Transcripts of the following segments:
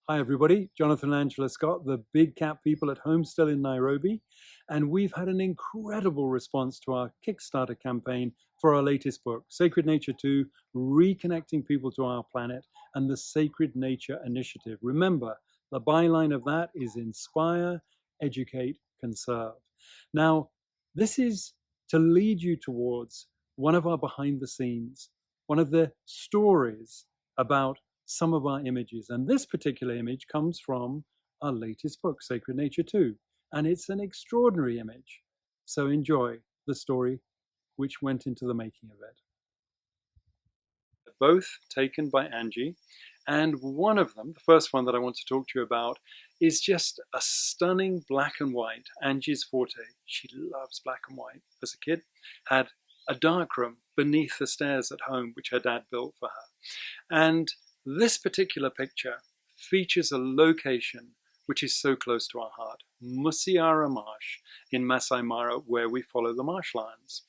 Hi everybody, Jonathan and Angela Scott, the Big Cat People at home still in Nairobi, and we've had an incredible response to our Kickstarter campaign for our latest book, Sacred Nature 2, Reconnecting People to Our Planet, and the Sacred Nature Initiative. Remember, the byline of that is Inspire, Educate, Conserve. Now, this is to lead you towards one of our behind the scenes, one of the stories about some of our images. And this particular image comes from our latest book, Sacred Nature 2. And it's an extraordinary image. So enjoy the story which went into the making of it. Both taken by Angie. And one of them, the first one that I want to talk to you about, is just a stunning black and white. Angie's forte. She loves black and white. As a kid, had a darkroom beneath the stairs at home, which her dad built for her. And this particular picture features a location which is so close to our heart, Musiara Marsh in Maasai Mara, where we follow the marsh lions.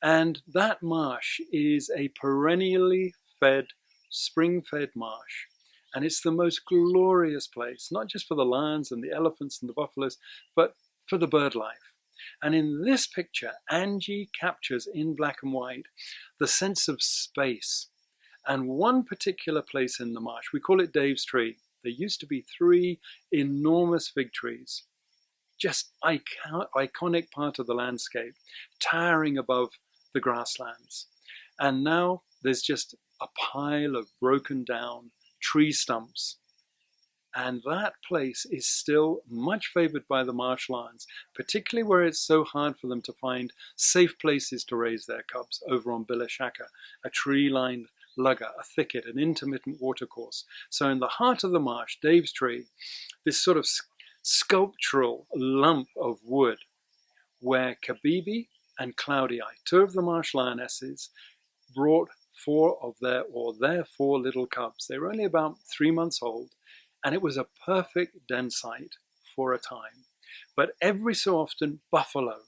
And that marsh is a perennially fed, spring-fed marsh. And it's the most glorious place, not just for the lions and the elephants and the buffaloes, but for the bird life. And in this picture, Angie captures in black and white the sense of space. And one particular place in the marsh, we call it Dave's Tree. There used to be 3 enormous fig trees, just iconic part of the landscape, towering above the grasslands. And now there's just a pile of broken down tree stumps. And that place is still much favored by the marsh lions, particularly where it's so hard for them to find safe places to raise their cubs over on Bilashaka, a tree-lined lugger, a thicket, an intermittent watercourse. So in the heart of the marsh, Dave's Tree, this sort of sculptural lump of wood where Kabibi and Cloudy Eye, 2 of the marsh lionesses, brought 4 of their 4 little cubs. They were only about 3 months old, and it was a perfect den site for a time. But every so often, buffalo,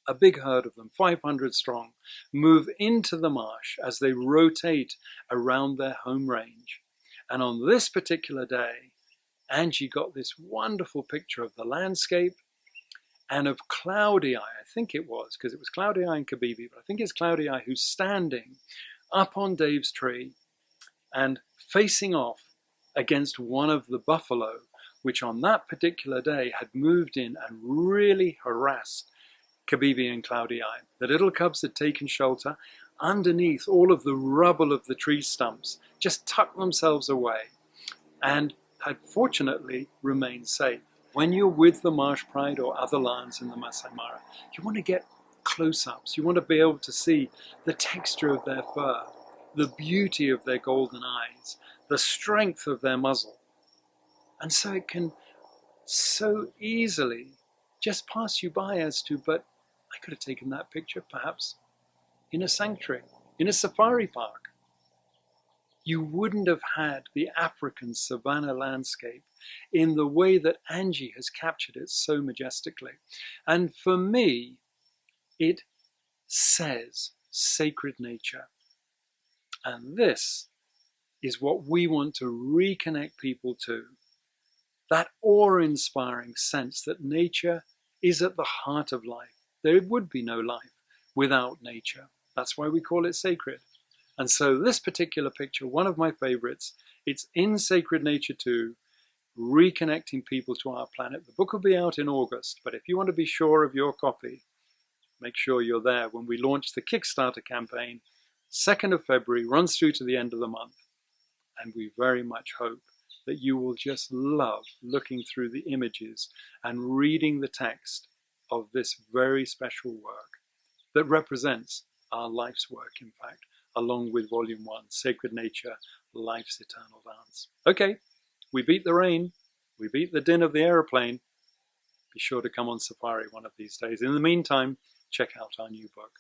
a big herd of them, 500 strong, move into the marsh as they rotate around their home range. And on this particular day, Angie got this wonderful picture of the landscape and of Cloudy Eye, I think it was, because it was Cloudy Eye and Kabibi, but I think it's Cloudy Eye who's standing up on Dave's Tree and facing off against one of the buffalo, which on that particular day had moved in and really harassed Kabibi and Cloudy Eye. The little cubs had taken shelter underneath all of the rubble of the tree stumps, just tucked themselves away, and had fortunately remained safe. When you're with the marsh pride or other lions in the Maasai Mara, you want to get close-ups. You want to be able to see the texture of their fur, the beauty of their golden eyes, the strength of their muzzle. And so it can so easily just pass you by as to, but I could have taken that picture perhaps in a sanctuary, in a safari park. You wouldn't have had the African savannah landscape in the way that Angie has captured it so majestically. And for me, it says sacred nature. And this is what we want to reconnect people to. That awe-inspiring sense that nature is at the heart of life. There would be no life without nature. That's why we call it sacred. And so this particular picture, one of my favorites, it's in Sacred Nature 2, Reconnecting People to Our Planet. The book will be out in August, but if you want to be sure of your copy, make sure you're there when we launch the Kickstarter campaign. 2nd of February, runs through to the end of the month. And we very much hope that you will just love looking through the images and reading the text of this very special work that represents our life's work, in fact, along with Volume 1, Sacred Nature, Life's Eternal Dance. Okay, we beat the rain, we beat the din of the aeroplane. Be sure to come on safari one of these days. In the meantime, check out our new book.